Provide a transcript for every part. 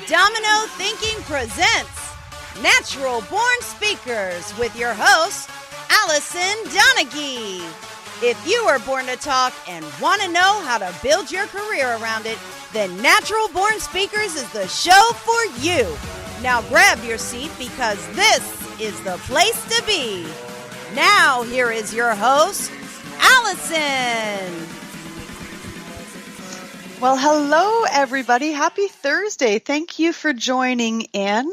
Domino Thinking presents Natural Born Speakers with your host, Allison Donaghy. If you were born to talk and want to know how to build your career around it, then Natural Born Speakers is the show for you. Now grab your seat because this is the place to be. Now here is your host, Allison. Well, hello, everybody. Happy Thursday. Thank you for joining in.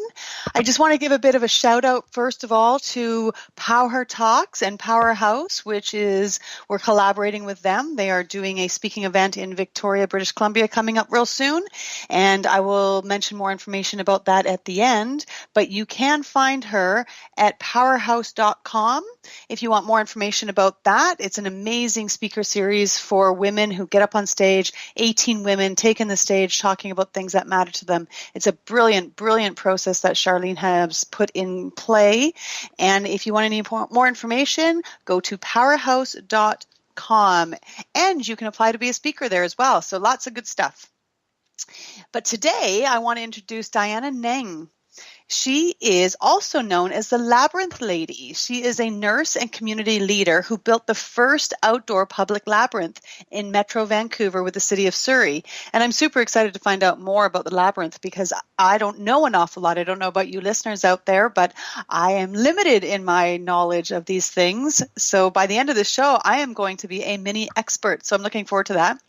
I just want to give a bit of a shout out, first of all, to Power Talks and Powerhouse, which is, we're collaborating with them. They are doing a speaking event in Victoria, British Columbia coming up real soon. And I will mention more information about that at the end. But you can find her at powerhouse.com if you want more information about that. It's an amazing speaker series for women who get up on stage, 18 women taking the stage, talking about things that matter to them. It's a brilliant, brilliant process that Charlene has put in play. And if you want any more information, go to powerhouse.com. And you can apply to be a speaker there as well. So lots of good stuff. But today I want to introduce Diana Neng. She is also known as the Labyrinth Lady. She is a nurse and community leader who built the first outdoor public labyrinth in Metro Vancouver with the city of Surrey. And I'm super excited to find out more about the labyrinth because I don't know an awful lot. I don't know about you listeners out there, but I am limited in my knowledge of these things. So by the end of the show, I am going to be a mini expert. So I'm looking forward to that.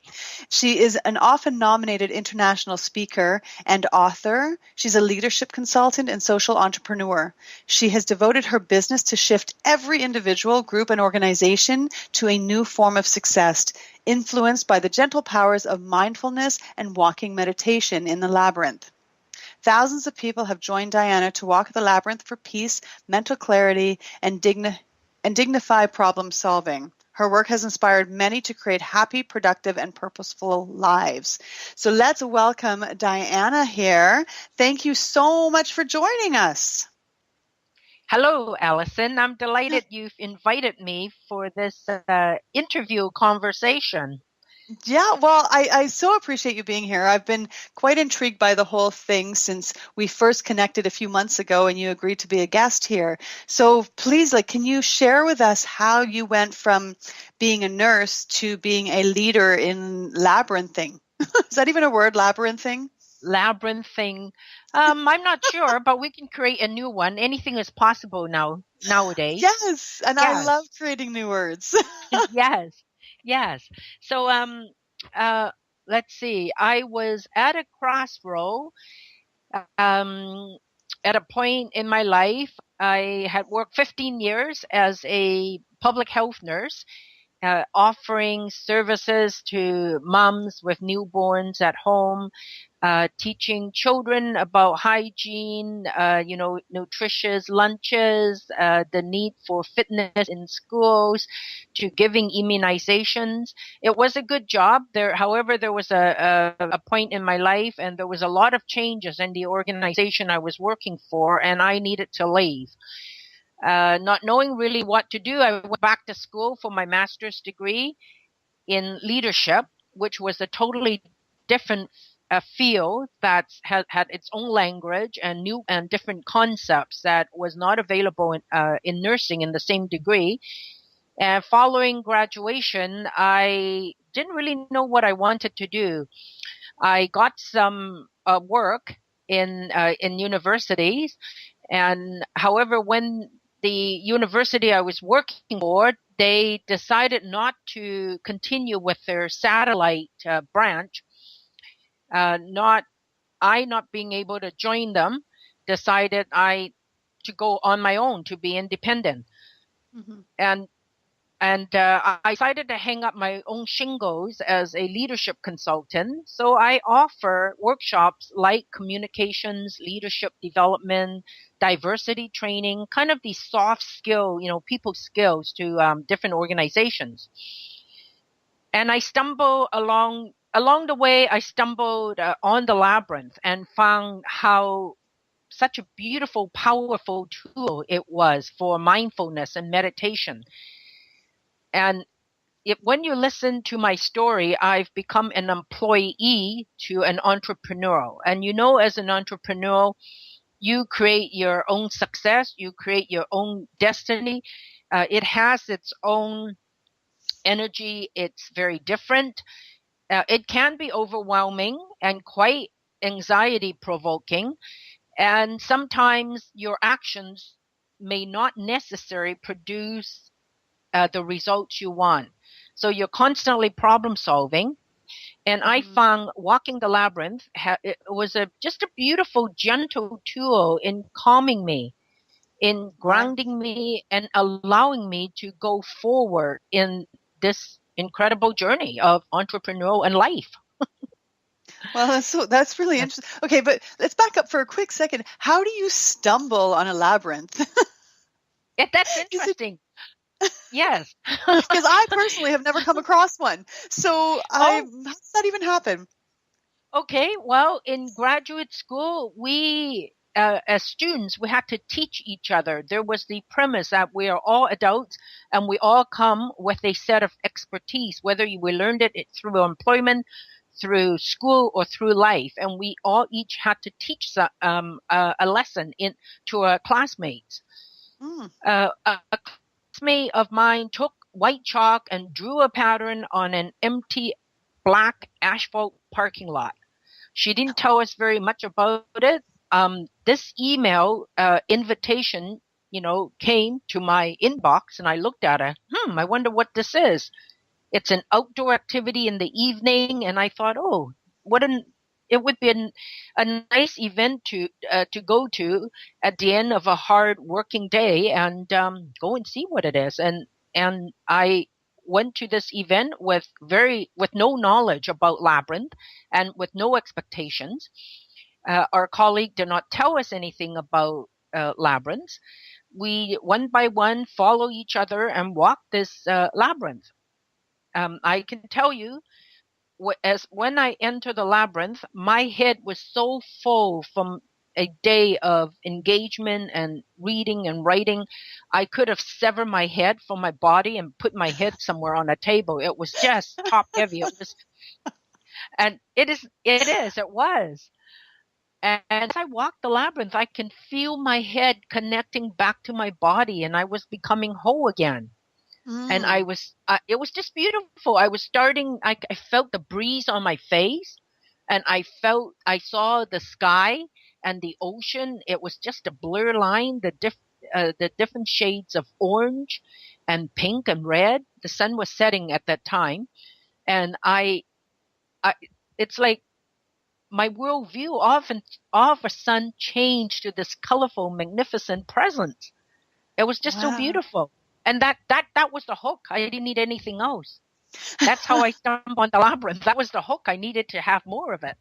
She is an often nominated international speaker and author. She's a leadership consultant and social entrepreneur. She has devoted her business to shift every individual, group, and organization to a new form of success, influenced by the gentle powers of mindfulness and walking meditation in the labyrinth. Thousands of people have joined Diana to walk the labyrinth for peace, mental clarity, and dignified problem solving. Her work has inspired many to create happy, productive, and purposeful lives. So let's welcome Diana here. Thank you so much for joining us. Hello, Allison. I'm delighted you've invited me for this interview conversation. Yeah, well, I so appreciate you being here. I've been quite intrigued by the whole thing since we first connected a few months ago and you agreed to be a guest here. So please, can you share with us how you went from being a nurse to being a leader in labyrinthing? Is that even a word, labyrinthing? Labyrinthing. I'm not sure, but we can create a new one. Anything is possible nowadays. Yes, and yes. I love creating new words. Yes. So, let's see. I was at a crossroad. At a point in my life, I had worked 15 years as a public health nurse, offering services to moms with newborns at home, teaching children about hygiene, nutritious lunches, the need for fitness in schools, to giving immunizations. It was a good job. However, there was a point in my life and there was a lot of changes in the organization I was working for, and I needed to leave. Not knowing really what to do, I went back to school for my master's degree in leadership, which was a totally different field that had its own language and new and different concepts that was not available in nursing in the same degree. And following graduation, I didn't really know what I wanted to do. I got some work in universities, and however, when the university I was working for, they decided not to continue with their satellite branch. Not being able to join them, decided to go on my own, to be independent. Mm-hmm. And I decided to hang up my own shingles as a leadership consultant. So I offer workshops like communications, leadership development, diversity training, kind of these soft skill, people skills to different organizations. And I stumbled along the way, I stumbled on the Labyrinth and found how such a beautiful, powerful tool it was for mindfulness and meditation. And when you listen to my story, I've become an employee to an entrepreneur. And as an entrepreneur, you create your own success, you create your own destiny. It has its own energy. It's very different. It can be overwhelming and quite anxiety provoking. And sometimes your actions may not necessarily produce the results you want. So you're constantly problem solving. And I found walking the labyrinth, it was just a beautiful, gentle tool in calming me, in grounding me, and allowing me to go forward in this incredible journey of entrepreneurial and life. Well, that's really interesting. Okay, but let's back up for a quick second. How do you stumble on a labyrinth? That's interesting. Yes. Because I personally have never come across one. So how does that even happen? Okay, well, in graduate school, we, as students, we had to teach each other. There was the premise that we are all adults and we all come with a set of expertise, whether we learned it through employment, through school, or through life. And we all each had to teach a lesson to our classmates. A classmate of mine took white chalk and drew a pattern on an empty black asphalt parking lot. She didn't tell us very much about it. This email invitation, came to my inbox, and I looked at it. I wonder what this is. It's an outdoor activity in the evening, and I thought, it would be a nice event to go to at the end of a hard working day, and go and see what it is. And I went to this event with no knowledge about Labyrinth and with no expectations. Our colleague did not tell us anything about Labyrinth. We one by one follow each other and walk this labyrinth. I can tell you, when I entered the labyrinth, my head was so full from a day of engagement and reading and writing. I could have severed my head from my body and put my head somewhere on a table. It was just top heavy. It was. And as I walked the labyrinth, I can feel my head connecting back to my body, and I was becoming whole again. And it was just beautiful. I felt the breeze on my face, and I saw the sky and the ocean. It was just a blur line, the different shades of orange and pink and red. The sun was setting at that time. And it's like my worldview all of a sudden changed to this colorful, magnificent presence. It was just so beautiful. And that was the hook. I didn't need anything else. That's how I stumbled on the labyrinth. That was the hook. I needed to have more of it.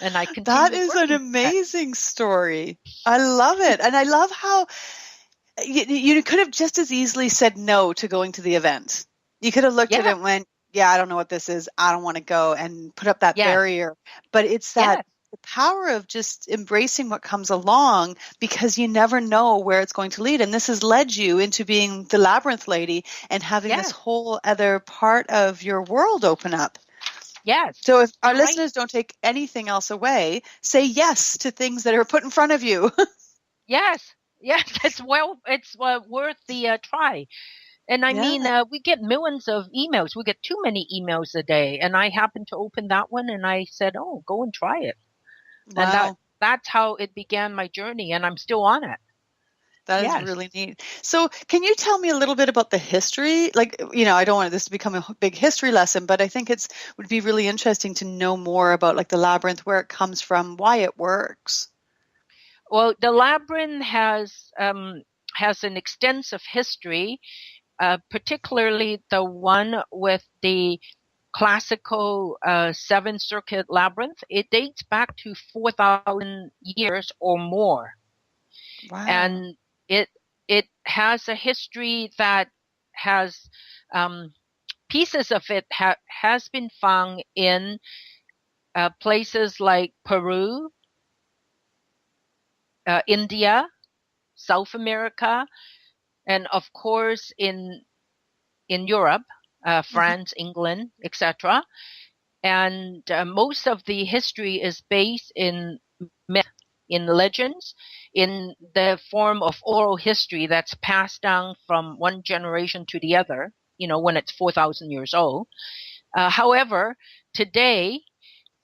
And I continued. That is an amazing story. I love it. And I love how you could have just as easily said no to going to the event. You could have looked at it and went, I don't know what this is. I don't want to go, and put up that barrier. But it's that the power of just embracing what comes along, because you never know where it's going to lead. And this has led you into being the labyrinth lady and having this whole other part of your world open up. Yes. So if our listeners don't take anything else away, say yes to things that are put in front of you. Yes. It's worth the try. And I mean, we get millions of emails. We get too many emails a day. And I happened to open that one, and I said, go and try it. Wow. And that's how it began my journey, and I'm still on it. That is really neat. So can you tell me a little bit about the history? Like, I don't want this to become a big history lesson, but I think would be really interesting to know more about like the labyrinth, where it comes from, why it works. Well, the labyrinth has an extensive history, particularly the one with the classical Seventh Circuit labyrinth. It dates back to 4,000 years or more. Wow. And it has a history that has pieces of it has been found in places like Peru, India, South America, and of course in Europe, France, England, etc. And most of the history is based in myth, in legends, in the form of oral history that's passed down from one generation to the other, when it's 4,000 years old. However, today,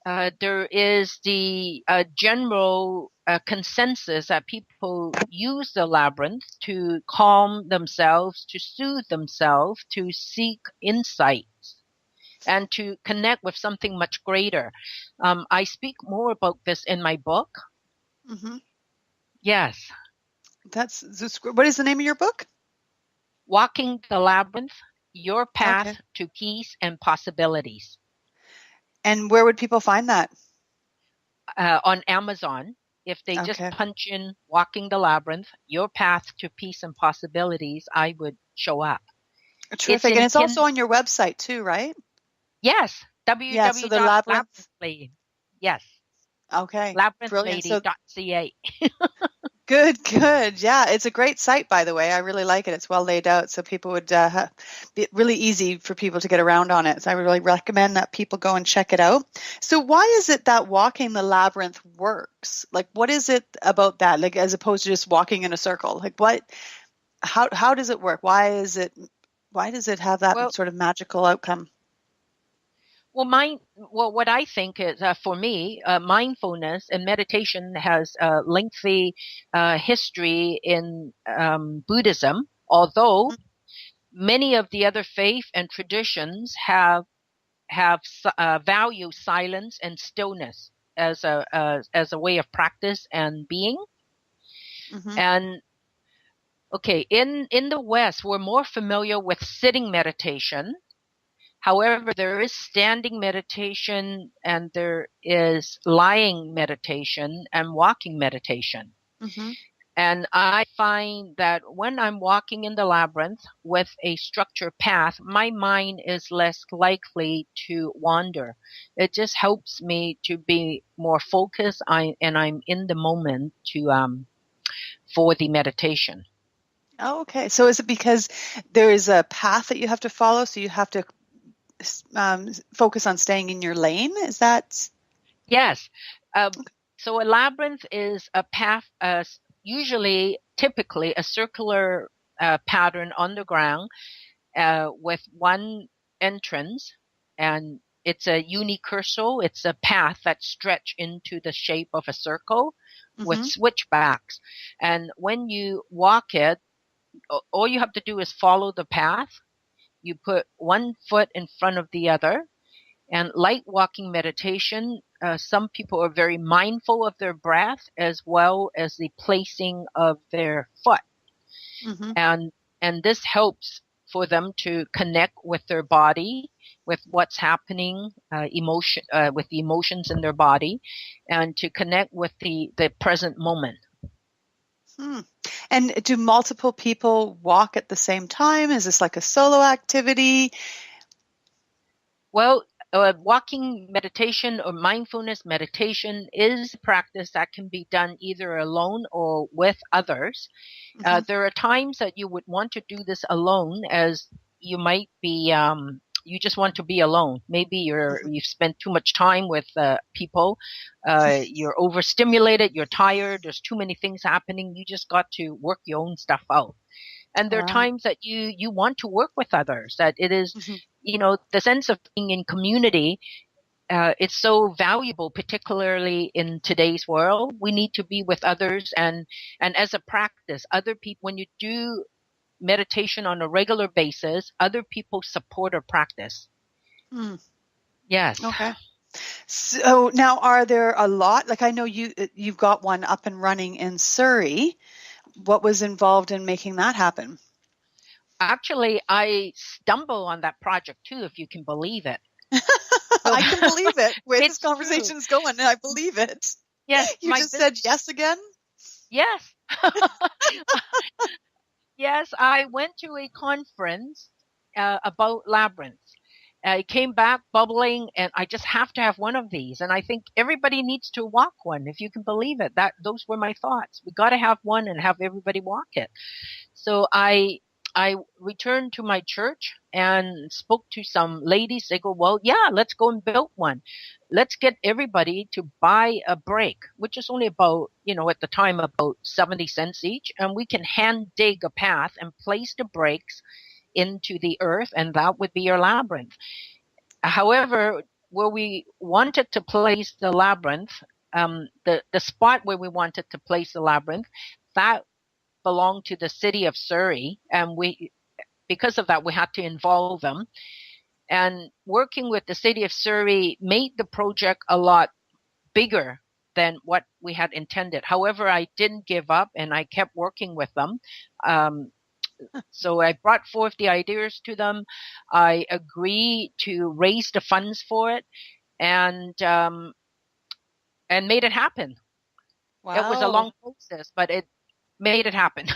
there is the general consensus that people use the labyrinth to calm themselves, to soothe themselves, to seek insights, and to connect with something much greater. I speak more about this in my book. Mm-hmm. Yes. What is the name of your book? Walking the Labyrinth, Your Path to Peace and Possibilities. And where would people find that? On Amazon. If they just punch in Walking the Labyrinth, Your Path to Peace and Possibilities, I would show up. Terrific. And it's also on your website too, right? Yes. www.labyrinth. Yes. Okay. Labyrinthlady.ca. Good. Yeah, it's a great site, by the way. I really like it. It's well laid out, so people would be really easy for people to get around on it. So I would really recommend that people go and check it out. So why is it that Walking the Labyrinth works? Like, what is it about that? Like, as opposed to just walking in a circle? Like, how does it work? Why does it have that sort of magical outcome? Well, what I think is, for me, mindfulness and meditation has a lengthy history in Buddhism, although many of the other faith and traditions have value silence and stillness as a way of practice and being. Mm-hmm. And in the West, we're more familiar with sitting meditation. However, there is standing meditation, and there is lying meditation and walking meditation. Mm-hmm. And I find that when I'm walking in the labyrinth with a structured path, my mind is less likely to wander. It just helps me to be more focused, and I'm in the moment for the meditation. Oh, okay. So is it because there is a path that you have to follow, so you have to focus on staying in your lane? Is that? Yes. So a labyrinth is a path, typically a circular pattern on the ground with one entrance, and it's a unicursal. It's a path that stretches into the shape of a circle with switchbacks. And when you walk it, all you have to do is follow the path. You put one foot in front of the other. And like walking meditation, some people are very mindful of their breath as well as the placing of their foot. Mm-hmm. And this helps for them to connect with their body, with what's happening, with the emotions in their body, and to connect with the present moment. And do multiple people walk at the same time? Is this like a solo activity? Well, walking meditation or mindfulness meditation is a practice that can be done either alone or with others. Mm-hmm. There are times that you would want to do this alone, as you might be you just want to be alone. Maybe you've spent too much time with people. You're overstimulated. You're tired. There's too many things happening. You just got to work your own stuff out. And there are times that you want to work with others, that it is, the sense of being in community. It's so valuable, particularly in today's world. We need to be with others. And as a practice, other people, when you do meditation on a regular basis, other people support our practice. Yes. Okay. So now, are there a lot? Like, I know you've got one up and running in Surrey. What was involved in making that happen? Actually, I stumbled on that project too, if you can believe it. I can believe it. Where this conversation is going, I believe it. Yes. You just said yes again? Yes. Yes, I went to a conference about labyrinths. I came back bubbling, and I just have to have one of these. And I think everybody needs to walk one, if you can believe it. Those were my thoughts. We got to have one and have everybody walk it. So I I returned to my church and spoke to some ladies. They go, well, yeah, let's go and build one. Let's get everybody to buy a brake, which is only about, at the time, about 70 cents each. And we can hand dig a path and place the brakes into the earth, and that would be your labyrinth. However, where we wanted to place the labyrinth, the spot where we wanted to place the labyrinth, that belonged to the city of Surrey, and because of that, we had to involve them. And working with the city of Surrey made the project a lot bigger than what we had intended. However, I didn't give up, and I kept working with them. So I brought forth the ideas to them. I agreed to raise the funds for it, and made it happen. Wow. It was a long process, but it made it happen.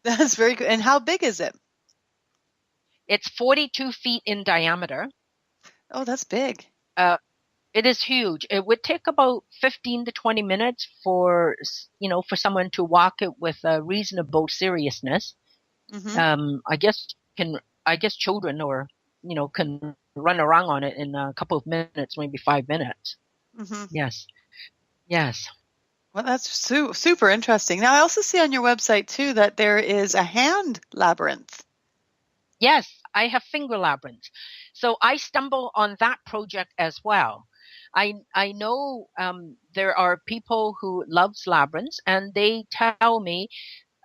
That's very good. And how big is it? It's 42 feet in diameter. Oh, that's big. It is huge. It would take about 15 to 20 minutes for someone to walk it with a reasonable seriousness. Mm-hmm. I guess children can run around on it in a couple of minutes, maybe 5 minutes. Mm-hmm. Yes. Well, that's super interesting. Now, I also see on your website too that there is a hand labyrinth. Yes, I have finger labyrinths. So I stumble on that project as well. I know there are people who loves labyrinths, and they tell me,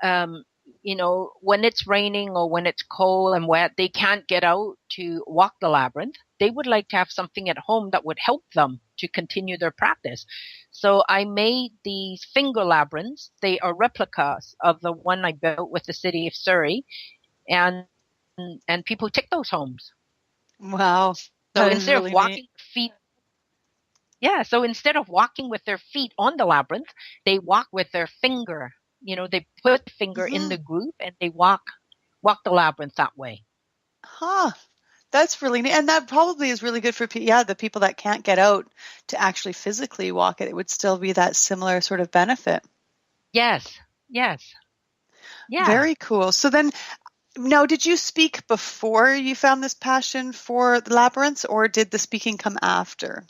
when it's raining or when it's cold and wet, they can't get out to walk the labyrinth. They would like to have something at home that would help them to continue their practice. So I made these finger labyrinths. They are replicas of the one I built with the city of Surrey, and people take those homes. Wow. So instead of walking feet, so instead of walking with their feet on the labyrinth, they walk with their finger. They put the finger in the groove and they walk the labyrinth that way. Huh. That's really neat. And that probably is really good for the people that can't get out to actually physically walk it. It would still be that similar sort of benefit. Yes. Yeah. Very cool. So then, now, did you speak before you found this passion for the labyrinths, or did the speaking come after?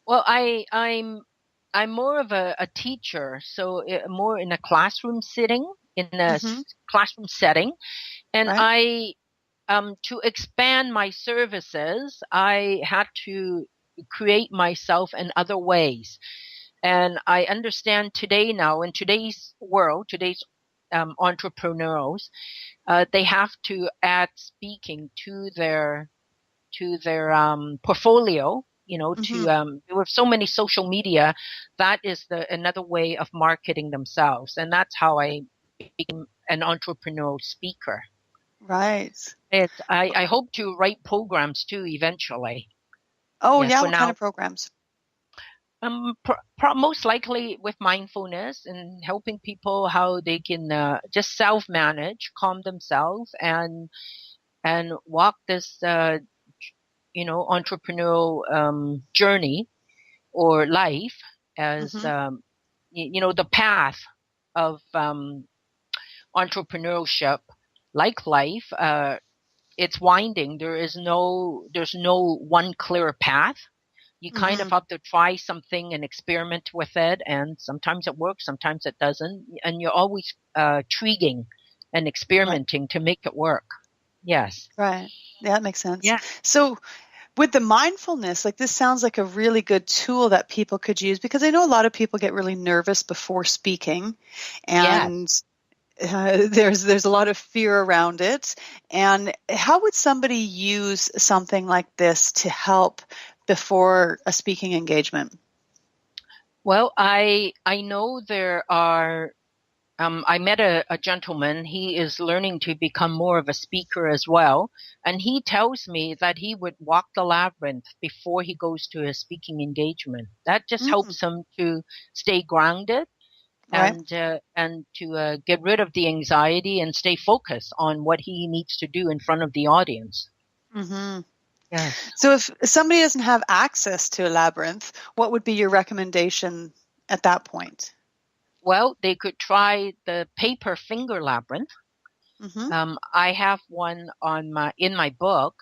Well, I'm more of a teacher, so more in a classroom setting, classroom setting. And right. To expand my services, I had to create myself in other ways. And I understand today now, in today's world, entrepreneurs, they have to add speaking to their portfolio. With so many social media, that is another way of marketing themselves. And that's how I became an entrepreneurial speaker. Right. I hope to write programs too eventually. Oh, yes, what kind of programs? Most likely with mindfulness and helping people how they can just self-manage, calm themselves, and walk this entrepreneurial journey or life as the path of entrepreneurship. Like life, it's winding. There's no one clear path. You kind of have to try something and experiment with it, and sometimes it works, sometimes it doesn't, and you're always tweaking and experimenting to make it work. Yes. Right. Yeah, that makes sense. Yeah. So with the mindfulness, this sounds like a really good tool that people could use, because I know a lot of people get really nervous before speaking, and there's a lot of fear around it. And how would somebody use something like this to help before a speaking engagement? Well, I know there are. I met a gentleman. He is learning to become more of a speaker as well. And he tells me that he would walk the labyrinth before he goes to a speaking engagement. That just helps him to stay grounded and to get rid of the anxiety and stay focused on what he needs to do in front of the audience. Mm-hmm. Yeah. So if somebody doesn't have access to a labyrinth, what would be your recommendation at that point? Well, they could try the paper finger labyrinth. Mm-hmm. I have one in my book,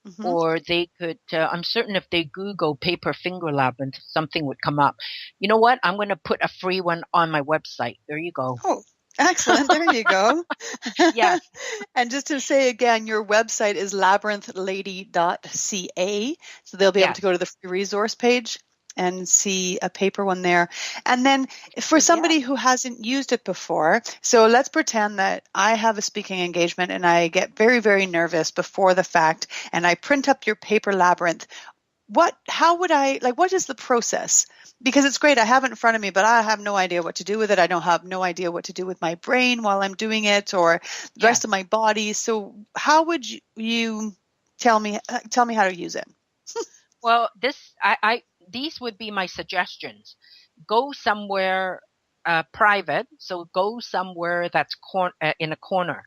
Mm-hmm. or they could. I'm certain if they Google paper finger labyrinth, something would come up. You know what? I'm going to put a free one on my website. There you go. Oh, excellent. There you go. Yes. And just to say again, your website is labyrinthlady.ca. So they'll be able Yes. to go to the free resource page and see a paper one there. And then for somebody who hasn't used it before, so let's pretend that I have a speaking engagement and I get very, very nervous before the fact and I print up your paper labyrinth. What is the process? Because it's great. I have it in front of me, but I have no idea what to do with it. I don't have no idea what to do with my brain while I'm doing it or the rest of my body. So how would you tell me how to use it? Well, these would be my suggestions. Go somewhere private. So go somewhere that's in a corner.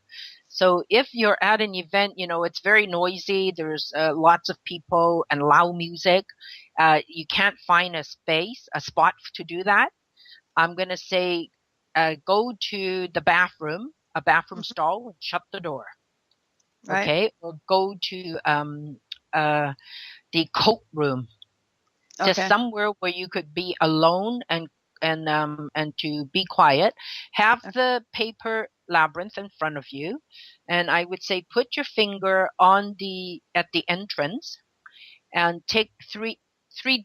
So if you're at an event, it's very noisy. There's lots of people and loud music. You can't find a spot to do that. I'm going to say go to the bathroom, a bathroom Mhm. stall, and shut the door. Right. Okay. Or go to the coat room, just Okay. somewhere where you could be alone and to be quiet. Have Okay. the paper labyrinth in front of you, and I would say put your finger on at the entrance and take three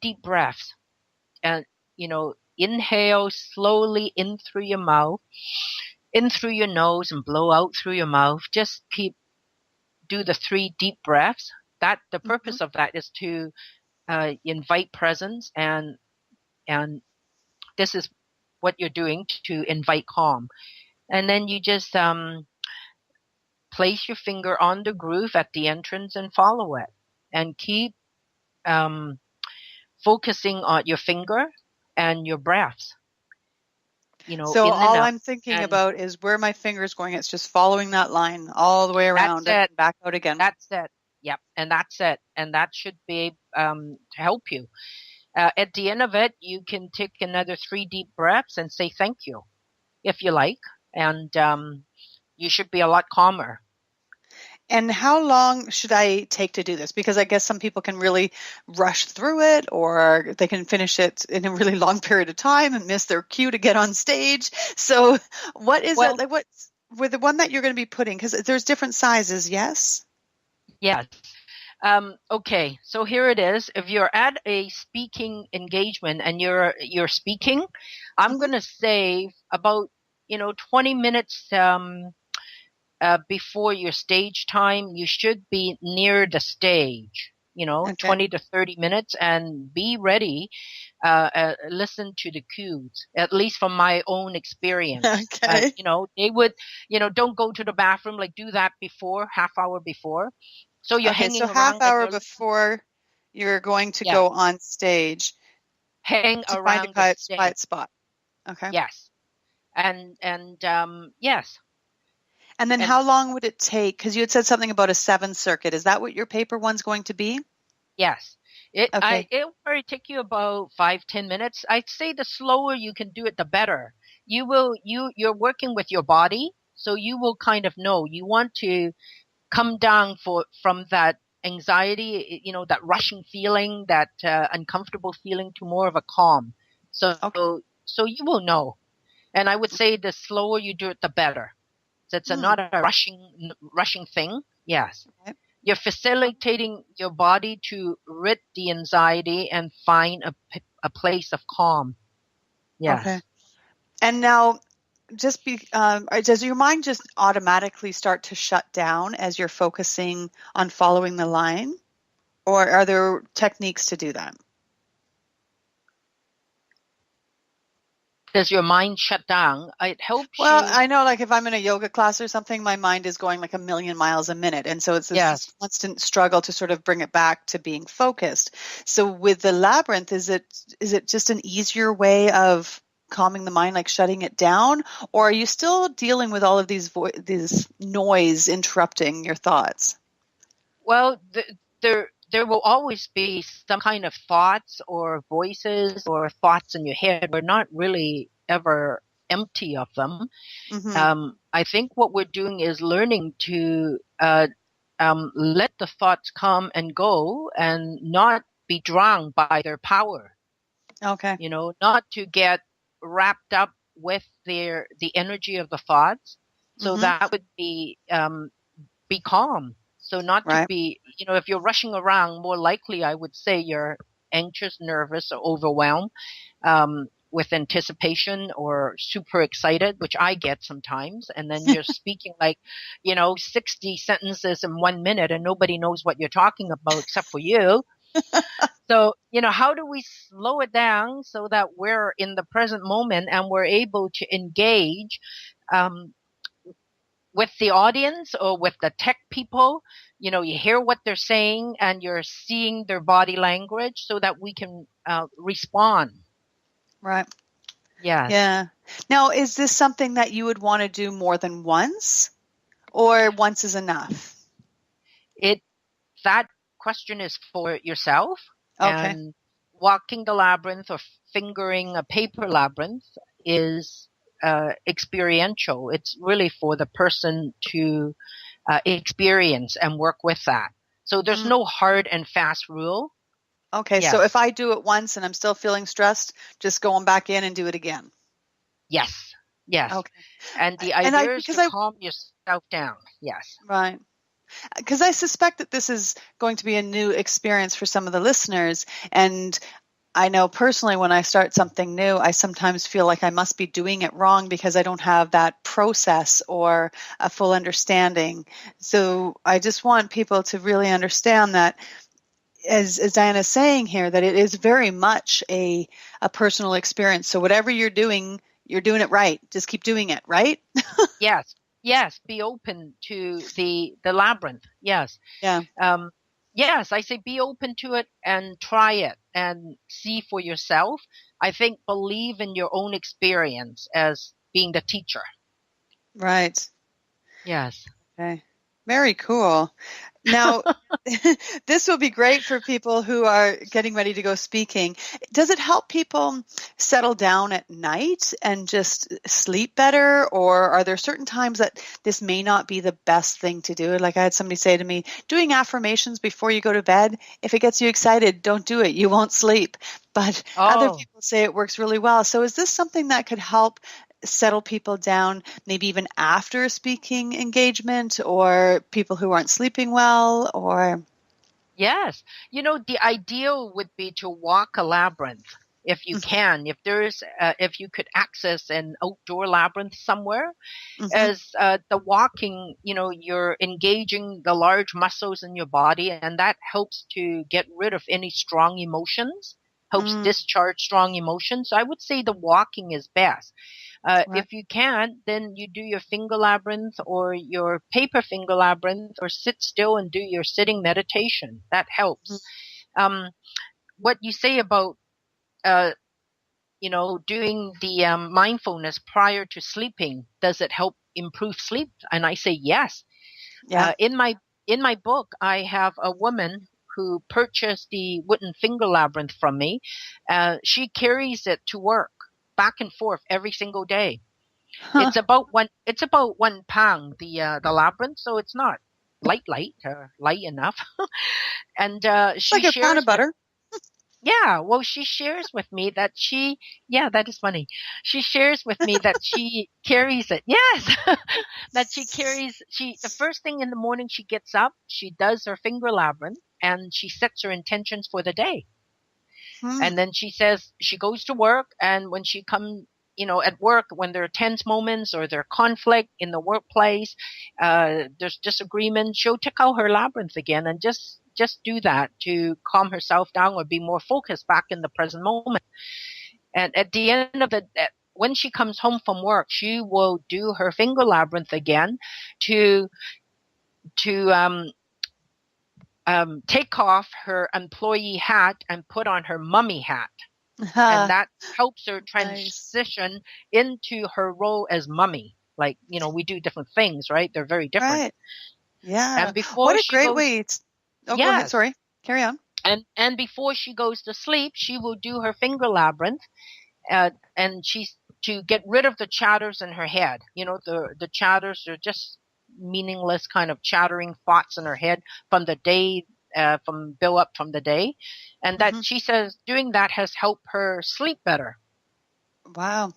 deep breaths, and inhale slowly in through your mouth, in through your nose, and blow out through your mouth. Just do the three deep breaths. That the Mhm. purpose of that is to invite presence, and this is what you're doing to invite calm. And then you just place your finger on the groove at the entrance and follow it, and keep um, focusing on your finger and your breaths, So in and all out. I'm thinking And about is where my finger's going. It's just following that line all the way that's around and it. back out again. That's it. Yep. And that's it. And that should be to help you. At the end of it, you can take another three deep breaths and say thank you if you like. And you should be a lot calmer. And how long should I take to do this? Because I guess some people can really rush through it or they can finish it in a really long period of time and miss their cue to get on stage. So what is it Well, like what's with the one that you're going to be putting? Because there's different sizes, yes? yes. Okay, so here it is. If you're at a speaking engagement and you're speaking, I'm Hmm. going to say about 20 minutes before your stage time. You should be near the stage. Okay. 20 to 30 minutes, and be ready. Listen to the cues, at least from my own experience. Okay. They would, don't go to the bathroom, like do that before, half hour before. So you're Okay, so hanging half around like hour you're, before you're going to yeah, go on stage hang to find a around the quiet stage. spot. Okay. Yes. And yes. And then And how long would it take? Because you had said something about a 7 circuit. Is that what your paper one's going to be? yes, Okay. it'll probably take you about 5-10 minutes. I'd say the slower you can do it, the better. You're working with your body, so you will kind of know. You want to come down from that anxiety, that rushing feeling, that uncomfortable feeling, to more of a calm. So Okay. so you will know. And I would say the slower you do it, the better. So it's Hmm. not a rushing thing. Yes. Okay. You're facilitating your body to rid the anxiety and find a place of calm. Okay. Yes. And now, does your mind just automatically start to shut down as you're focusing on following the line, or are there techniques to do that? Does your mind shut down? It helps Well, you. I know, like if I'm in a yoga class or something, my mind is going like a million miles a minute, and so it's this Yes. constant struggle to sort of bring it back to being focused. So with the labyrinth, is it just an easier way of calming the mind, like shutting it down, or are you still dealing with all of these noise interrupting your thoughts? Well, there will always be some kind of thoughts or voices or thoughts in your head. We're not really ever empty of them. Mm-hmm. I think what we're doing is learning to let the thoughts come and go and not be drowned by their power. Okay. Not to get wrapped up with the energy of the thoughts. So Mm-hmm. that would be calm. So not to Right. be, if you're rushing around, more likely I would say you're anxious, nervous, or overwhelmed with anticipation or super excited, which I get sometimes. And then you're speaking 60 sentences in 1 minute and nobody knows what you're talking about except for you. So, how do we slow it down so that we're in the present moment and we're able to engage with the audience or with the tech people? You hear what they're saying and you're seeing their body language so that we can respond. Right. Yes. Yeah. Now, is this something that you would want to do more than once, or once is enough? That question is for yourself. Okay. And walking the labyrinth or fingering a paper labyrinth is experiential. It's really for the person to experience and work with that. So there's no hard and fast rule. Okay, Yes. so if I do it once and I'm still feeling stressed, just going back in and do it again. Yes. Okay. And the And idea is to calm yourself down. Yes. Right. Because I suspect that this is going to be a new experience for some of the listeners. And I know personally when I start something new, I sometimes feel like I must be doing it wrong because I don't have that process or a full understanding. So I just want people to really understand that, as Diana's saying here, that it is very much a personal experience. So whatever you're doing it right. Just keep doing it, right? Yes. Be open to the labyrinth. Yes. Yeah. Yes, I say be open to it and try it and see for yourself. I think believe in your own experience as being the teacher. Right. Yes. Okay. Very cool. Now, this will be great for people who are getting ready to go speaking. Does it help people settle down at night and just sleep better? Or are there certain times that this may not be the best thing to do? Like I had somebody say to me, doing affirmations before you go to bed, if it gets you excited, don't do it. You won't sleep. But other people say it works really well. So is this something that could help settle people down, maybe even after a speaking engagement, or people who aren't sleeping well? Or yes, the ideal would be to walk a labyrinth if you can. If you could access an outdoor labyrinth somewhere, as the walking, you're engaging the large muscles in your body, and that helps to get rid of any strong emotions, helps discharge strong emotions. So I would say the walking is best. If you can, then you do your finger labyrinth or your paper finger labyrinth, or sit still and do your sitting meditation. That helps. What you say about, doing the mindfulness prior to sleeping, does it help improve sleep? And I say yes. Yeah. In my book, I have a woman who purchased the wooden finger labyrinth from me. She carries it to work, back and forth every single day. It's about 1 pound, the labyrinth, so it's not light enough. And she like a shares pound of butter. Yeah, well, she shares with me that that is funny. She shares with me that she carries it. Yes, that the first thing in the morning she gets up, she does her finger labyrinth and she sets her intentions for the day. And then she says she goes to work, and when she comes, at work, when there are tense moments or there are conflict in the workplace, there's disagreement, she'll take out her labyrinth again and just do that to calm herself down or be more focused back in the present moment. And at the end of when she comes home from work, she will do her finger labyrinth again to take off her employee hat and put on her mummy hat. And that helps her transition into her role as mummy. Like, we do different things, right? They're very different. Right. Yeah. And before what a great way. Go ahead. Sorry. Carry on. And before she goes to sleep, she will do her finger labyrinth. And she to get rid of the chatters in her head. The chatters are just meaningless kind of chattering thoughts in her head from the day, from build up from the day. And that she says doing that has helped her sleep better. Wow.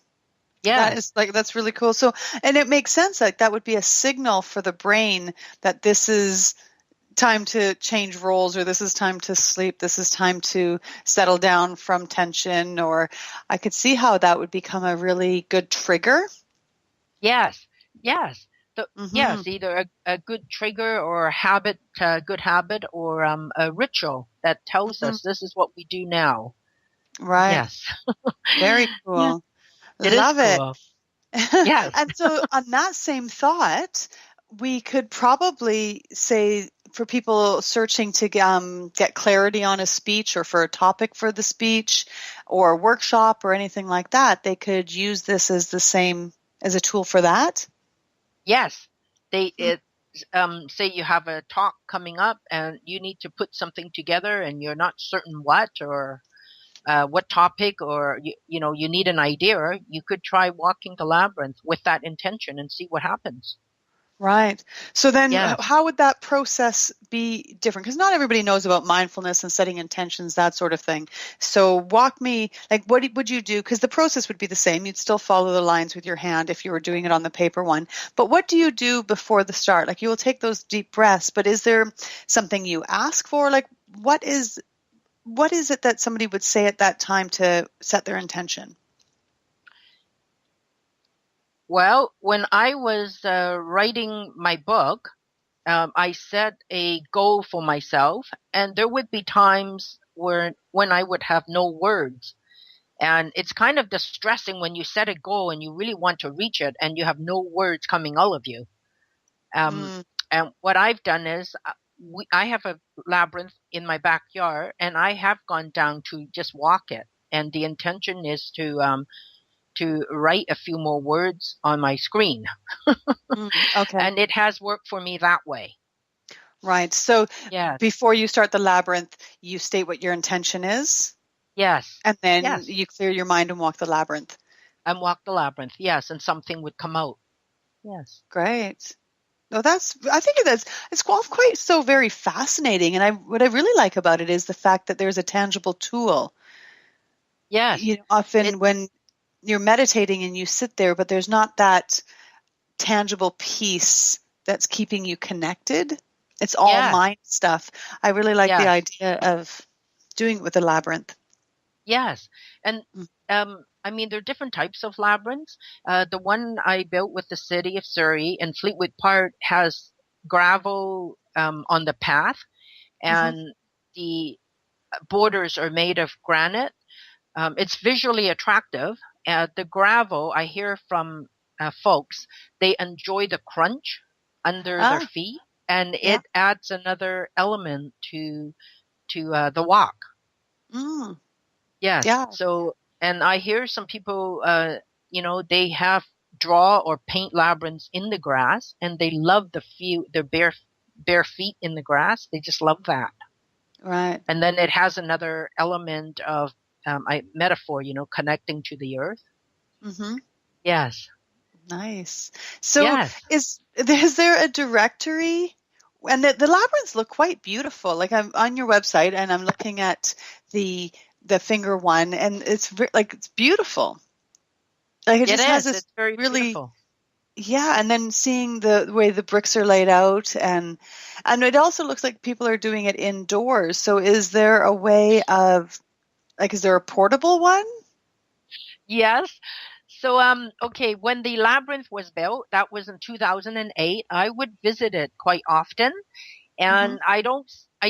Yes. That's really cool. So, and it makes sense that would be a signal for the brain that this is time to change roles, or this is time to sleep, this is time to settle down from tension, or I could see how that would become a really good trigger. Yes. Yes, either a good trigger or a good habit, or a ritual that tells us this is what we do now. Right. Yes. Very cool. Yeah. Love it. Cool. Yes. And so on that same thought, we could probably say for people searching to get clarity on a speech, or for a topic for the speech, or a workshop or anything like that, they could use this as a tool for that. Yes. Say you have a talk coming up and you need to put something together and you're not certain what, or what topic, or you need an idea. You could try walking the labyrinth with that intention and see what happens. Right. So then how would that process be different? Because not everybody knows about mindfulness and setting intentions, that sort of thing. So walk me, what would you do? Because the process would be the same. You'd still follow the lines with your hand if you were doing it on the paper one. But what do you do before the start? You will take those deep breaths, but is there something you ask for? What is it that somebody would say at that time to set their intention? Well, when I was writing my book, I set a goal for myself, and there would be times when I would have no words. And it's kind of distressing when you set a goal and you really want to reach it and you have no words coming out of you. And what I've done is I have a labyrinth in my backyard, and I have gone down to just walk it. And the intention is to write a few more words on my screen. Okay. And it has worked for me that way. Right. So before you start the labyrinth, you state what your intention is. Yes. And then you clear your mind and walk the labyrinth. And walk the labyrinth, yes, and something would come out. Yes. Great. No, I think it's quite so very fascinating. And what I really like about it is the fact that there's a tangible tool. Yes. Often when you're meditating and you sit there, but there's not that tangible piece that's keeping you connected. It's all mind stuff. I really like the idea of doing it with a labyrinth. Yes. And there are different types of labyrinths. The one I built with the city of Surrey in Fleetwood Park has gravel on the path, and the borders are made of granite. It's visually attractive. The gravel, I hear from folks, they enjoy the crunch under their feet, and it adds another element to the walk. Yes. Yeah. So, and I hear some people, they have draw or paint labyrinths in the grass, and they love their bare feet in the grass. They just love that. Right. And then it has another element of metaphor, connecting to the earth. Yes. Nice. So is there a directory? And the labyrinths look quite beautiful. I'm on your website and I'm looking at the finger one, and it's it's beautiful. It's very really beautiful. Yeah, and then seeing the way the bricks are laid out, and it also looks like people are doing it indoors. So is there a way of is there a portable one? Yes. So, when the labyrinth was built, that was in 2008, I would visit it quite often, and I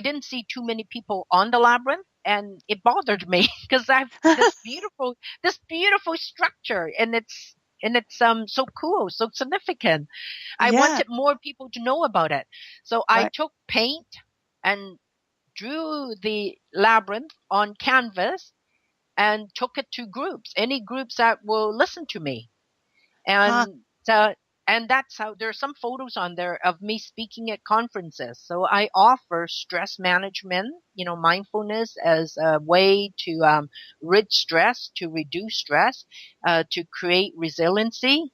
didn't see too many people on the labyrinth, and it bothered me because I have this beautiful structure, and it's so cool, so significant. I wanted more people to know about it. So I took paint and drew the labyrinth on canvas and took it to groups, any groups that will listen to me. And and that's how there's some photos on there of me speaking at conferences. So I offer stress management, mindfulness as a way to rid stress, to reduce stress, to create resiliency.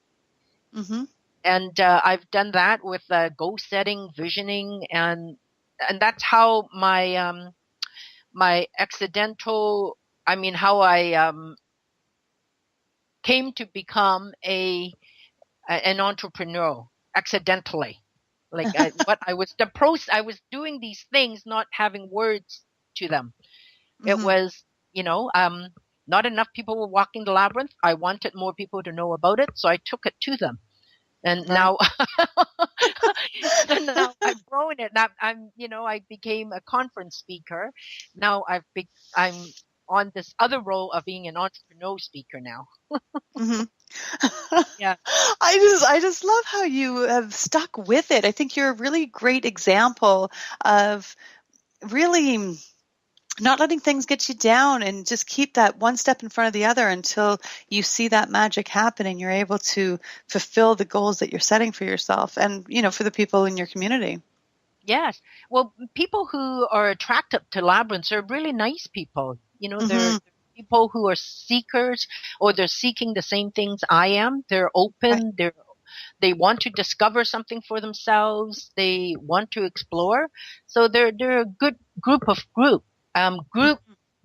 Mm-hmm. And I've done that with goal setting, visioning, and that's how my accidental. I mean, how I came to become an entrepreneur accidentally. Like what I was I was doing these things, not having words to them. It Mm-hmm. was, not enough people were walking the labyrinth. I wanted more people to know about it, so I took it to them. And Right. now, so now I've grown it. Now I became a conference speaker. Now I'm on this other role of being an entrepreneur speaker now. Mm-hmm. Yeah. I just love how you have stuck with it. I think you're a really great example of really not letting things get you down, and just keep that one step in front of the other until you see that magic happen and you're able to fulfill the goals that you're setting for yourself and, for the people in your community. Yes. Well, people who are attracted to labyrinths are really nice people. They're Mm-hmm. people who are seekers, or they're seeking the same things I am. They're Right. open. They want to discover something for themselves. They want to explore. So they're a good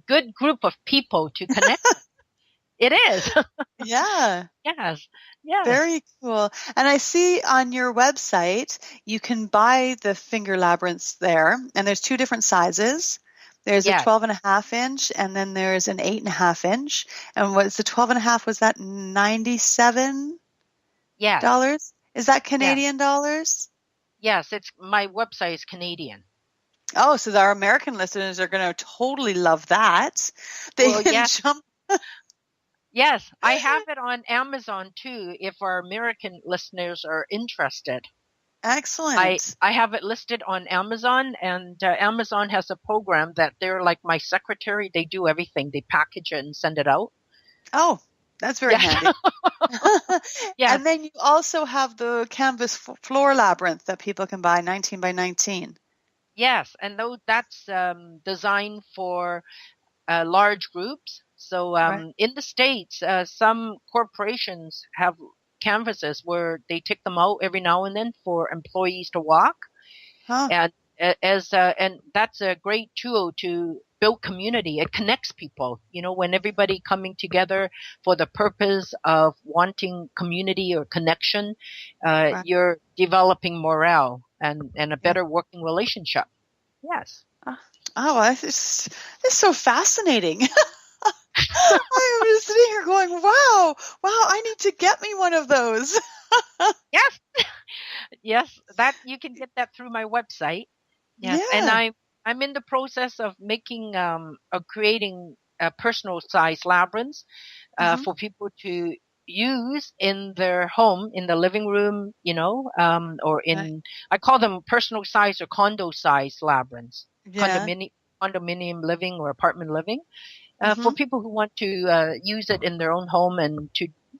good group of people to connect with. It is. Yeah. Yes. Yes. Very cool. And I see on your website, you can buy the finger labyrinths there, and there's two different sizes. There's a Yes. 12.5 inch, and then there's an 8.5 inch. And what's the 12.5? Was that $97? Yes. Is that Yes. Canadian dollars? Yes. It's my website is Canadian. Oh, so our American listeners are going to totally love that. They Well, can yeah. jump. Yes, I have it on Amazon too, if our American listeners are interested. Excellent. I have it listed on Amazon, and Amazon has a program that they're like my secretary. They do everything. They package it and send it out. Oh, that's very Yes. handy. Yes. And then you also have the canvas floor labyrinth that people can buy, 19 by 19. Yes, and that's designed for large groups. So Right. in the States, some corporations have canvases where they take them out every now and then for employees to walk. Huh. And and that's a great tool to build community. It connects people, when everybody coming together for the purpose of wanting community or connection, Right. you're developing morale and a Yeah. better working relationship. Yes. Oh, it's so fascinating. I am just sitting here going, wow, I need to get me one of those. Yes. Yes, that you can get that through my website. Yes, and Yeah. I'm in the process of making of creating a personal size labyrinths Hmm. for people to use in their home, in the living room, or Right. I call them personal size or condo size labyrinths, Yeah. condominium living or apartment living, for Hmm. people who want to use it in their own home and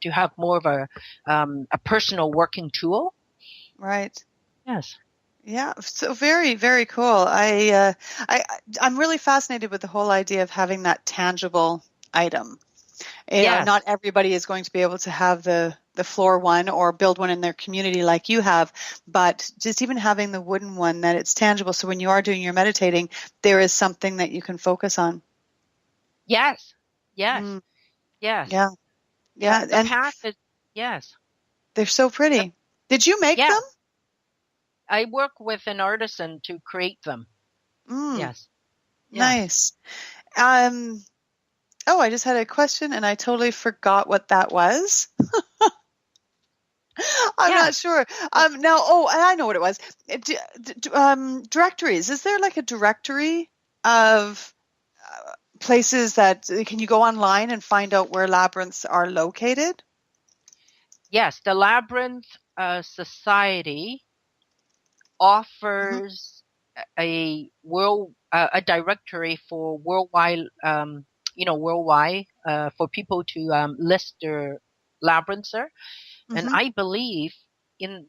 to have more of a personal working tool. Right. Yes. Yeah, so very, very cool. I'm really fascinated with the whole idea of having that tangible item. Not Yes. everybody is going to be able to have the floor one or build one in their community like you have, but just even having the wooden one, that it's tangible. So when you are doing your meditating, there is something that you can focus on. Yes. Yes. Mm, Yes. yeah, Yeah. yeah, The and path is, yes. they're so The, pretty. Did you make yeah. them? I work with an artisan to create them. Mm, Yes. Yes. nice. Oh, I just had a question and I totally forgot what that was. I'm Yeah. not sure. Now, and I know what it was. Directories. Is there like a directory of places that can you go online and find out where labyrinths are located? Yes. The Labyrinth Society Hmm. offers a directory for worldwide, worldwide, for people to list their labyrinths there. And Hmm. I believe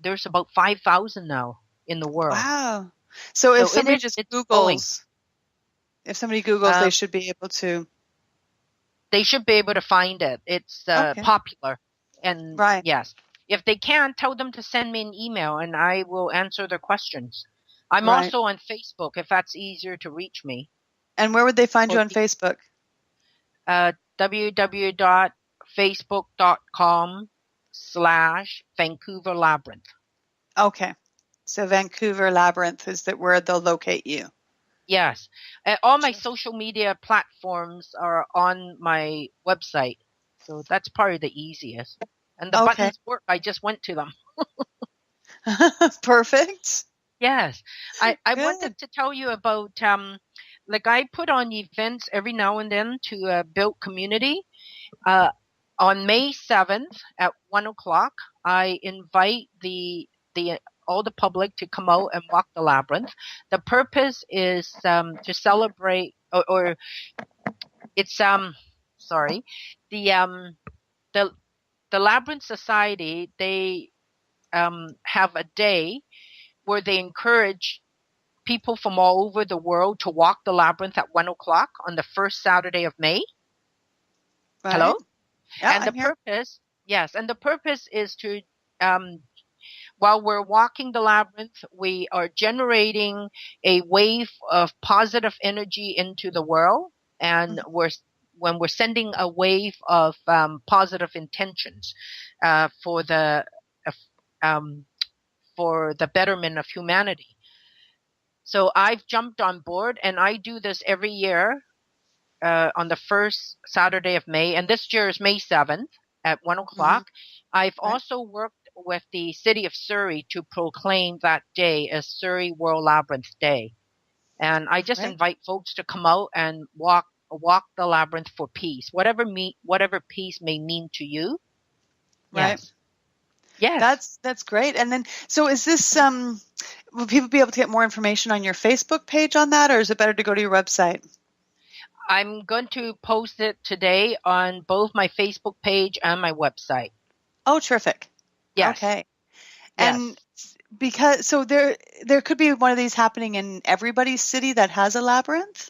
there's about 5,000 now in the world. Wow. So if somebody just growing. Googles, if somebody Googles, they should be able to. They should be able to find it. It's popular. And right. Yes, if they can, tell them to send me an email and I will answer their questions. I'm right. also on Facebook if that's easier to reach me. And where would they find you on Facebook? www.facebook.com/Vancouver Labyrinth. Okay. So Vancouver Labyrinth is where they'll locate you. Yes. All my social media platforms are on my website. So that's probably the easiest. And the buttons work. I just went to them. Perfect. Yes. I wanted to tell you about, I put on events every now and then to build community. On May 7th at 1:00, I invite all the public to come out and walk the labyrinth. The purpose is to celebrate, or it's the Labyrinth Society. They have a day where they encourage people from all over the world to walk the labyrinth at 1:00 on the first Saturday of May. Right. Hello? Yeah, and the purpose, yes, and the purpose is to, while we're walking the labyrinth, we are generating a wave of positive energy into the world, and when we're sending a wave of positive intentions for the betterment of humanity. So I've jumped on board, and I do this every year on the first Saturday of May, and this year is May 7th at 1:00. I've also worked with the city of Surrey to proclaim that day as Surrey World Labyrinth Day. And I just invite folks to come out and walk the labyrinth for peace, whatever peace may mean to you. Right. Yes. Yes. That's great. And then, so is this, will people be able to get more information on your Facebook page on that, or is it better to go to your website? I'm going to post it today on both my Facebook page and my website. Oh, terrific. Yes. Okay. Yes. And so there could be one of these happening in everybody's city that has a labyrinth?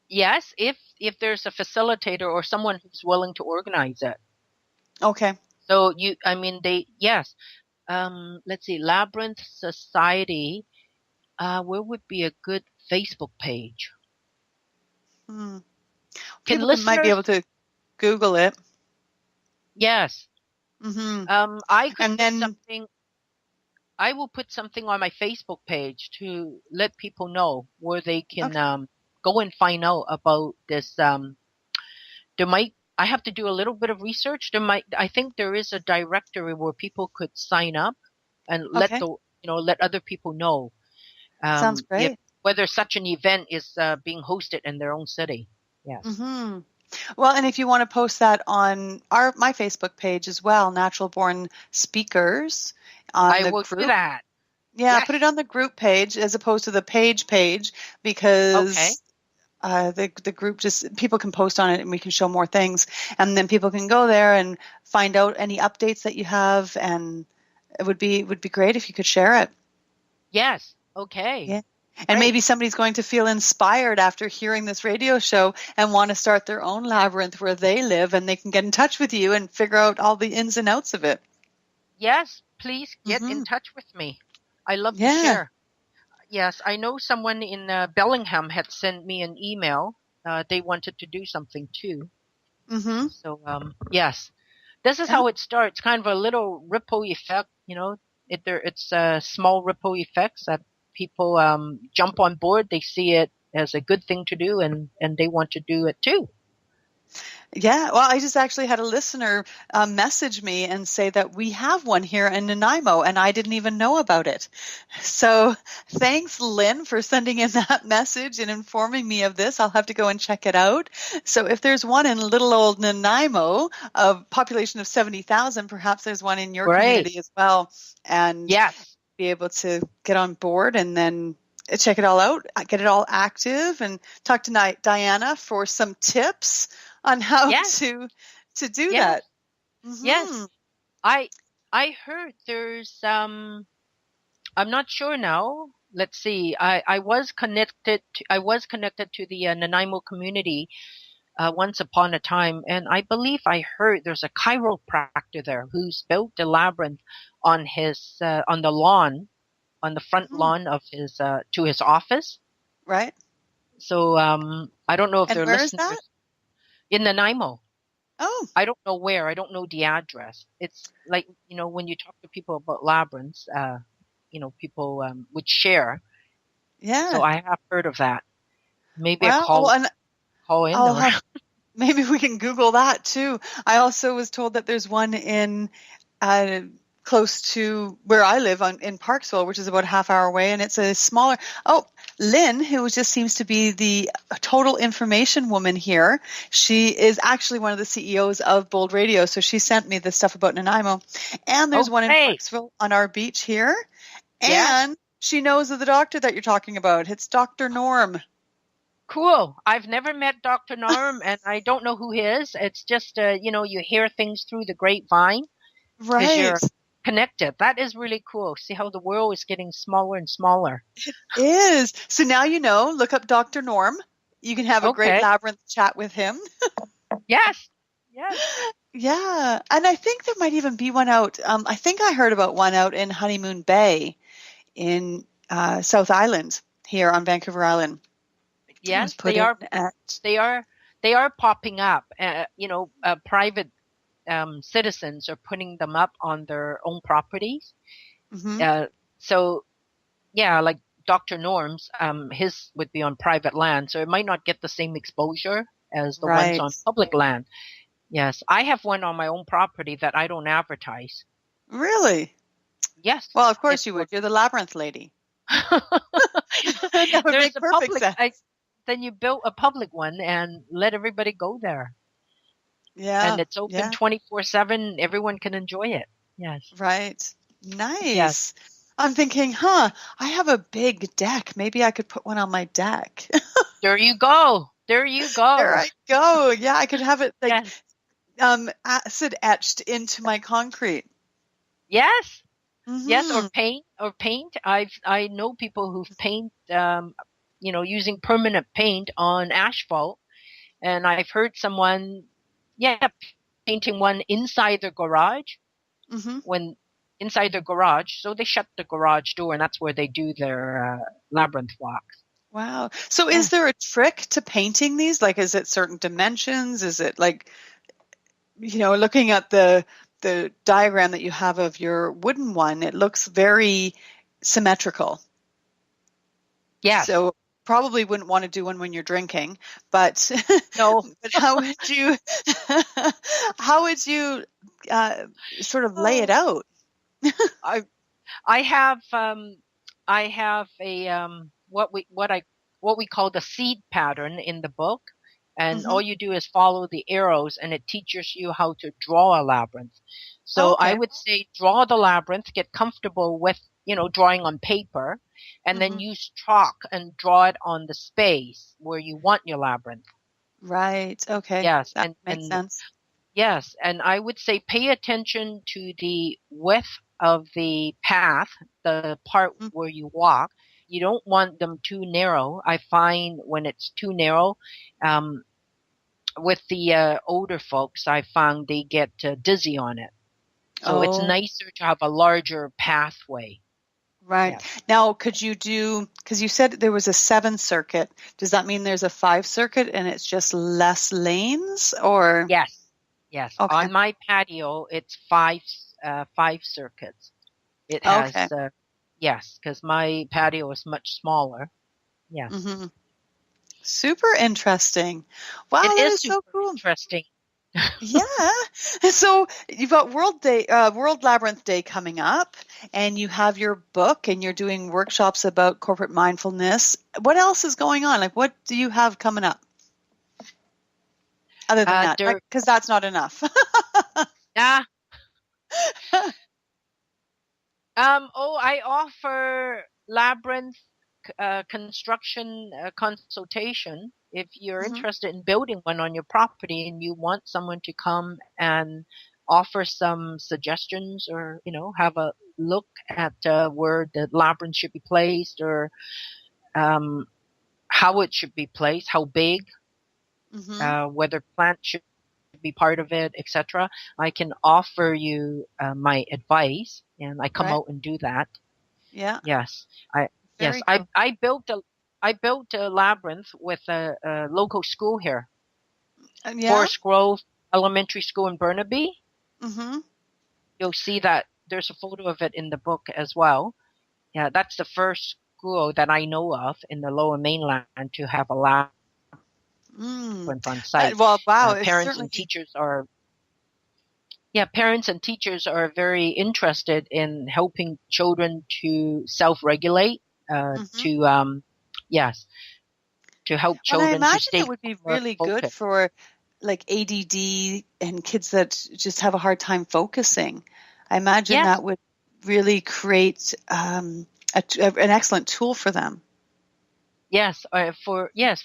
Yes, if there's a facilitator or someone who's willing to organize it. Okay. So let's see, Labyrinth Society, where would be a good Facebook page? People might be able to Google it. Yes. Mm-hmm. I will put something on my Facebook page to let people know where they can go and find out about this. I have to do a little bit of research. I think there is a directory where people could sign up and let other people know. Sounds great. Whether such an event is being hosted in their own city. Yes. Mm-hmm. Well, and if you want to post that on my Facebook page as well, Natural Born Speakers. I will do that. Yeah, yes. Put it on the group page as opposed to the page because the group people can post on it and we can show more things. And then people can go there and find out any updates that you have. And it would be great if you could share it. Yes. Okay. Yeah. And maybe somebody's going to feel inspired after hearing this radio show and want to start their own labyrinth where they live, and they can get in touch with you and figure out all the ins and outs of it. Yes, please get in touch with me. I love to share. Yes, I know someone in Bellingham had sent me an email. They wanted to do something too. Mm-hmm. So, yes, this is how it starts. Kind of a little ripple effect, it's small ripple effects that people jump on board. They see it as a good thing to do, and they want to do it too. Yeah, well, I just actually had a listener message me and say that we have one here in Nanaimo, and I didn't even know about it. So thanks, Lynn, for sending in that message and informing me of this. I'll have to go and check it out. So if there's one in little old Nanaimo, a population of 70,000, perhaps there's one in your community as well. And be able to get on board and then check it all out, get it all active, and talk to Diana for some tips on how to do that. Mm-hmm. Yes. I heard there's I'm not sure now. Let's see. I was connected to the Nanaimo community once upon a time, and I believe I heard there's a chiropractor there who's built a labyrinth on his on the lawn, on the front Hmm. lawn of his to his office. Right. So I don't know if And they're where is that? listeners in Nanaimo. Oh, I don't know where. I don't know the address. It's like, when you talk to people about labyrinths, people would share. So yeah. I have heard of that. Maybe a Well, oh, and call in I'll or have maybe we can Google that too. I also was told that there's one in uh, close to where I live in Parksville, which is about a half hour away, and it's a smaller. Oh, Lynn, who just seems to be the total information woman here. She is actually one of the CEOs of Bold Radio, so she sent me the stuff about Nanaimo. And there's oh, one in great. Parksville on our beach here, Yes. and she knows of the doctor that you're talking about. It's Dr. Norm. Cool. I've never met Dr. Norm and I don't know who he is. It's just, you hear things through the grapevine because Right. you're connected. That is really cool. See how the world is getting smaller and smaller. Is. So now you know, look up Dr. Norm. You can have a great Okay. labyrinth chat with him. Yes. Yes. Yeah. And I think there might even be one out. I think I heard about one out in Honeymoon Bay in South Island here on Vancouver Island. It was Yes, put in at. they are popping up. Private citizens are putting them up on their own properties. Mhm. So yeah, like Dr. Norm's, his would be on private land, so it might not get the same exposure as the ones Right. on public land. Yes, I have one on my own property that I don't advertise. Really? Yes, Well, of course it's you for would. You're the labyrinth lady. That would there's make a perfect sense. then you build a public one and let everybody go there. And Yeah. it's open Yeah. 24/7. Everyone can enjoy it. Yes. Right. Yes. Nice. I'm thinking, I have a big deck. Maybe I could put one on my deck. There you go. There you There go. I go. Yeah, I could have it like Yes. acid etched into my concrete. Yes. Yes. Hmm. Or paint. I know people who've using permanent paint on asphalt. And I've heard someone, yeah, painting one inside their garage Hmm. when inside their garage. So they shut the garage door and that's where they do their labyrinth walks. Wow. So Yeah. is there a trick to painting these? Like, is it certain dimensions? Is it like, looking at the diagram that you have of your wooden one, it looks very symmetrical. Yes. So probably wouldn't want to do one when you're drinking, but No. but how would you sort of lay it out? I I have a what we call the seed pattern in the book, and Hmm. all you do is follow the arrows, and it teaches you how to draw a labyrinth. Oh, So I okay. would say draw the labyrinth, get comfortable with drawing on paper, and then Hmm. use chalk and draw it on the space where you want your labyrinth. Right. Okay. Yes, That makes sense. yes, and I would say pay attention to the width of the path, the part Mm. where you walk. You don't want them too narrow. I find when it's too narrow, um, with the older folks, I found they get dizzy on it. So it's Oh, nicer to have a larger pathway. right. Yes. Now, could you because you said there was a 7 circuit. Does that mean there's a 5 circuit and it's just less lanes or? Yes. Yes. Okay. On my patio, it's five circuits. It has, Okay. yes, because my patio is much smaller. Yes. Hmm. Super interesting. Wow, It that is is so super cool. interesting. Yeah. So you've got World Labyrinth Day coming up, and you have your book, and you're doing workshops about corporate mindfulness. What else is going on? Like, what do you have coming up? Other than that, There, because that's not enough. ah, I offer labyrinth construction consultation. If you're Hmm. interested in building one on your property and you want someone to come and offer some suggestions, or have a look at where the labyrinth should be placed, or um, how it should be placed, how big, Mm-hmm. whether plants should be part of it, etc. I can offer you my advice, and I come Right. out and do that. Yeah. Yes, I yes Very cool. I built a labyrinth with a local school here, Yeah. Forest Grove Elementary School in Burnaby. Mm-hmm. You'll see that there's a photo of it in the book as well. Yeah, that's the first school that I know of in the Lower Mainland to have a labyrinth Mm. on site. Well, wow. It's Parents and certainly. teachers are Parents and teachers are very interested in helping children to self-regulate, Mm-hmm. to yes, to help And I children to imagine stay it would be more really good focused. for like ADD and kids that just have a hard time focusing. I imagine Yes, that would really create an excellent tool for them.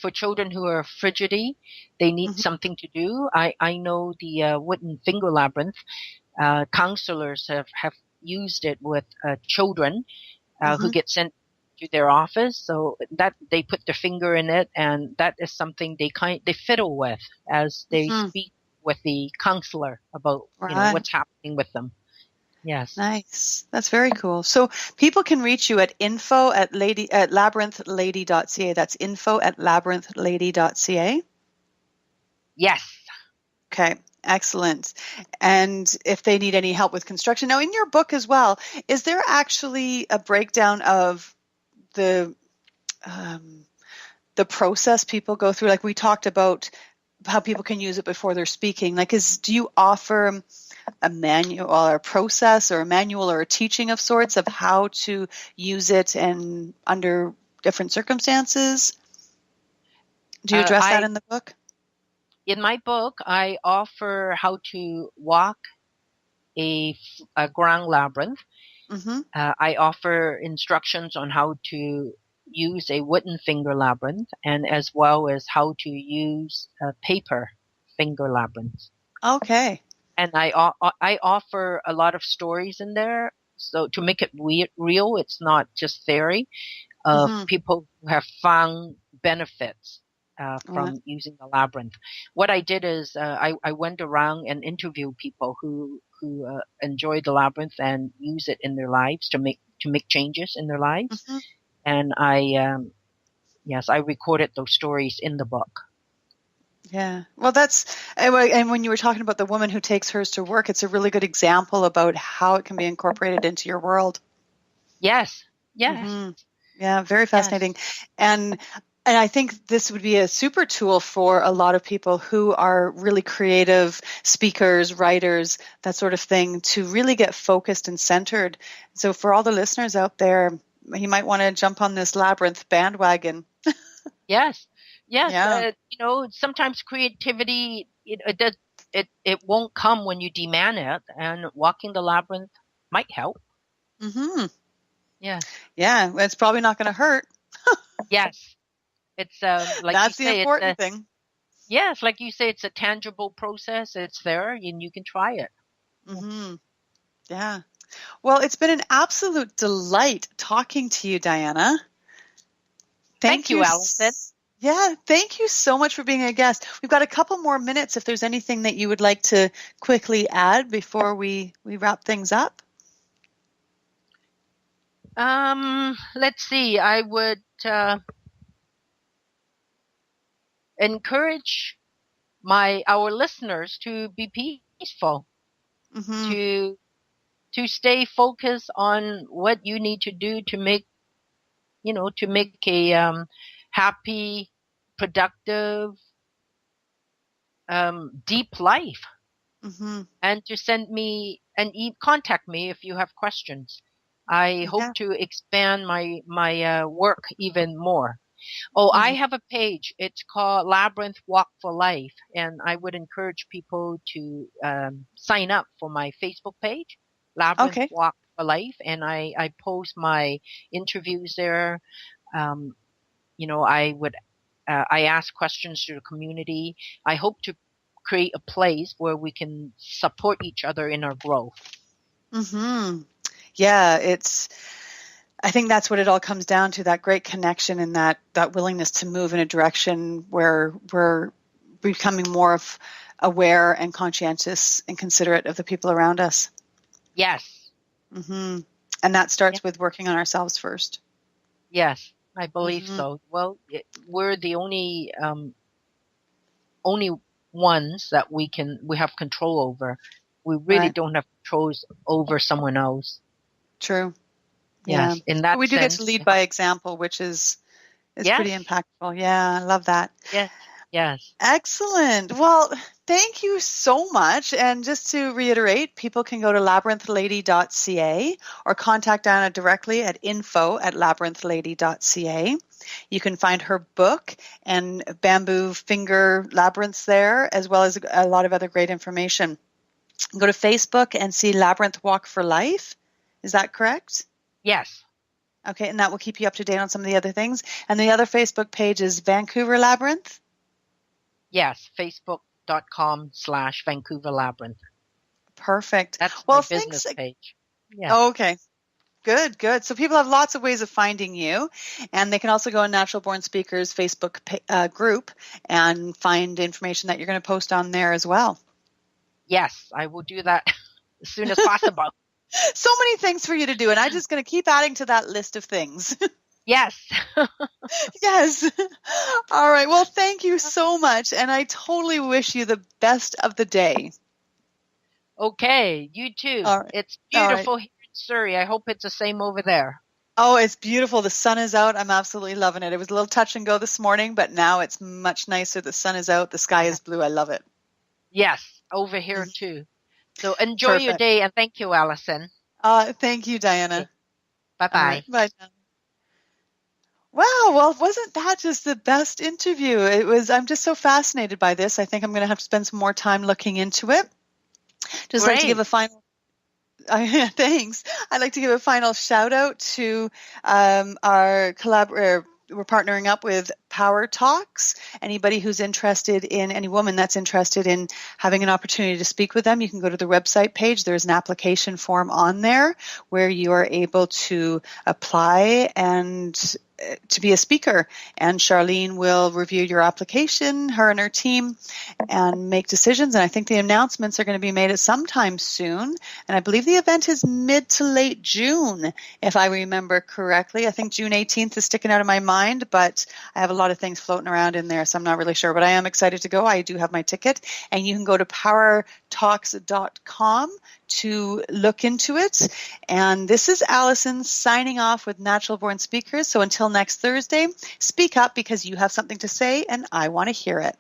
for children who are fidgety, they need Mm-hmm. something to do. I know the wooden finger labyrinth. Counselors have used it with children who Mm-hmm. get sent to their office, so that they put their finger in it, and that is something they fiddle with as they Mm-hmm. speak with the counselor about Right. what's happening with them. Yes, Nice. That's very cool. So people can reach you at info at labyrinthlady.ca. That's info@labyrinthlady.ca. yes. Okay, excellent. And if they need any help with construction, now in your book as well, is there actually a breakdown of the um, the process people go through? Like we talked about how people can use it before they're speaking. Like, do you offer a manual or a process or a manual or a teaching of sorts of how to use it and under different circumstances? Do you address that I in the book? In my book, I offer how to walk a ground labyrinth. Mm-hmm. I offer instructions on how to use a wooden finger labyrinth, and as well as how to use a paper finger labyrinth. Okay. And I offer a lot of stories in there, so to make it real, it's not just theory of Mm-hmm. people who have found benefits Right. from using the labyrinth. What I did is I went around and interviewed people who enjoy the labyrinth and use it in their lives to make changes in their lives. Mm-hmm. And I recorded those stories in the book. Yeah. Well, and when you were talking about the woman who takes hers to work, it's a really good example about how it can be incorporated into your world. Yes, yes, Mm-hmm. Yeah, very yes. fascinating. And I think this would be a super tool for a lot of people who are really creative speakers, writers, that sort of thing, to really get focused and centered. So for all the listeners out there, you might want to jump on this labyrinth bandwagon. Yes, yes. Yeah. Sometimes creativity it won't come when you demand it, and walking the labyrinth might help. Mm-hmm. Yes, Yeah, it's probably not going to hurt. yes. It's like you That's the say, it's a important thing. yes, like you say, it's a tangible process. It's there, and you can try it. Mm-hmm. Yeah. Well, it's been an absolute delight talking to you, Diana. Thank you, Allison. Yeah, thank you so much for being a guest. We've got a couple more minutes if there's anything that you would like to quickly add before we wrap things up. Let's see. I would encourage our listeners to be peaceful, Mm-hmm. to stay focused on what you need to do to make a happy, productive, deep life, Mm-hmm. and to send me and contact me if you have questions. I hope Yeah. to expand my work even more. Oh, I Mm-hmm. have a page. It's called Labyrinth Walk for Life, and I would encourage people to sign up for my Facebook page, Labyrinth Okay. Walk for Life, and I post my interviews there. Um, I ask questions to the community. I hope to create a place where we can support each other in our growth. Mm-hmm. Yeah, I think that's what it all comes down to, that great connection and that willingness to move in a direction where we're becoming more aware and conscientious and considerate of the people around us. Yes. Mm-hmm. And that starts with working on ourselves first. Yes, I believe so. Well, we're the only ones that we have control over. We really don't have controls over someone else. True. Yes, Yeah. in that but we do sense, get to lead by example, which is pretty impactful. Yeah, I love that. Yes. Excellent. Well, thank you so much. And just to reiterate, people can go to labyrinthlady.ca or contact Diana directly at info@labyrinthlady.ca. You can find her book and bamboo finger labyrinths there, as well as a lot of other great information. Go to Facebook and see Labyrinth Walk for Life. Is that correct? Yes. Okay, and that will keep you up to date on some of the other things. And the other Facebook page is Vancouver Labyrinth? Yes, facebook.com/Vancouver Labyrinth. Perfect. That's my business page. Yeah. Oh, okay. Good. So people have lots of ways of finding you, and they can also go on Natural Born Speakers Facebook group and find information that you're going to post on there as well. Yes, I will do that as soon as possible. So many things for you to do, and I'm just going to keep adding to that list of things. Yes. Yes. All right. Well, thank you so much, and I totally wish you the best of the day. Okay, you too. All right. It's beautiful here in Surrey. I hope it's the same over there. Oh, it's beautiful. The sun is out. I'm absolutely loving it. It was a little touch and go this morning, but now it's much nicer. The sun is out. The sky is blue. I love it. Yes, over here too. So enjoy your day, and thank you, Allison. Thank you, Diana. Okay. Bye-bye. Right. Bye. Wow, well, wasn't that just the best interview? I'm just so fascinated by this. I think I'm going to have to spend some more time looking into it. Just like to give a final thanks. I'd like to give a final shout out to our collaborator. We're partnering up with Power Talks. Anybody who's interested in, any woman that's interested in having an opportunity to speak with them, you can go to the website page. There's an application form on there where you are able to apply and to be a speaker. And Charlene will review your application, her and her team, and make decisions. And I think the announcements are going to be made at some time soon. And I believe the event is mid to late June, if I remember correctly. I think June 18th is sticking out of my mind, but I have a lot of things floating around in there, so I'm not really sure. But I am excited to go. I do have my ticket. And you can go to powertalks.com to look into it. And this is Allison signing off with Natural Born Speakers. So until next Thursday, speak up because you have something to say and I want to hear it.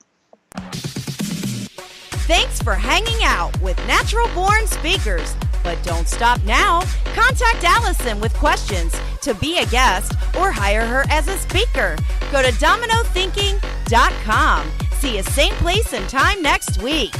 Thanks for hanging out with Natural Born Speakers. But don't stop now. Contact Allison with questions to be a guest or hire her as a speaker. Go to dominothinking.com. See you same place and time next week.